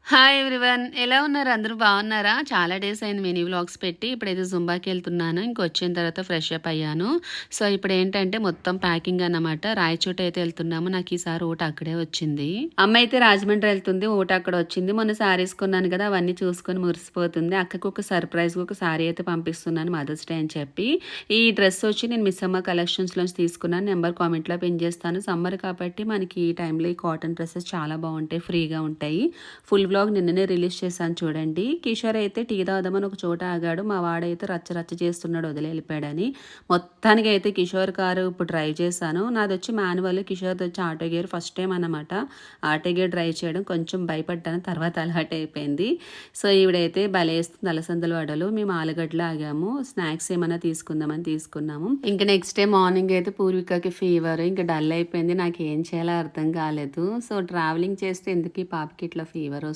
Hi everyone. ఎలా ఉన్నారు? అందరూ బాగున్నారా? చాలా డేస్ అయింది మినీ వ్లాగ్స్ పెట్టి. ఇప్పుడైతే జుంబాకెళ్తున్నాను. ఇంకొచ్చిన తర్వాత ఫ్రెష్ అప్ అయ్యాను. సో, ఇప్పుడేంటంటే మొత్తం ప్యాకింగ్ అన్నమాట. రాయచోటి అయితే ఎళ్తున్నాము. నాకు ఈసారి ఊట అక్కడే వచ్చింది. అమ్మ అయితే రాజమండ్రి ఎళ్తుంది. ఊట అక్కడ వచ్చింది. మొన్న శారీస్ కొన్నాను కదా! అవన్నీ చూసుకొని మురిసిపోతుంది. అక్కకు ఒక సర్ప్రైజ్‌గా ఒక శారీ అయితే పంపిస్తున్నాను మదర్స్ డే అని చెప్పి. ఈ డ్రెస్ వచ్చి నేను మిస్ అమ్మ కలెక్షన్స్‌లోంచి తీసుకున్నాను. నెంబర్ కామెంట్‌లో పిన్ చేస్తాను. సమ్మర్ కాబట్టి మనకి ఈ టైంలో ఈ కాటన్ డ్రెసెస్ చాలా బావుంటాయి. ఫ్రీగా ఉంటాయి. ఫుల్ వ్లాగ్ నిన్ననే రిలీజ్ చేశాను చూడండి. కిషోర్ అయితే టీ తాగుదామని ఒక చోట ఆగాడు. మా వాడైతే రచ్చ రచ్చ చేస్తున్నాడు వదిలి వెళ్ళిపోయాడని. మొత్తానికి అయితే కిషోర్ కారు ఇప్పుడు డ్రైవ్ చేశాను. నాదొచ్చి మాన్యువల్, కిషోర్ది వచ్చి ఆటో గేర్. ఫస్ట్ టైం అన్నమాట ఆటో గేర్ డ్రైవ్ చేయడం. కొంచెం భయపడ్డాను, తర్వాత అలవాటు అయిపోయింది. సో ఈవిడైతే భలేస్తుంది అలసందల వడలు. మేము ఆలుగడ్డలో ఆగాము. స్నాక్స్ ఏమైనా తీసుకుందామని తీసుకున్నాము. ఇంకా నెక్స్ట్ డే మార్నింగ్ అయితే పూర్వికకి ఫీవర్. ఇంకా డల్ అయిపోయింది. నాకు ఏం చేయాలో అర్థం కాలేదు. సో ట్రావెలింగ్ చేస్తే ఎందుకు ఈ పాపకి ఇట్లా ఫీవర్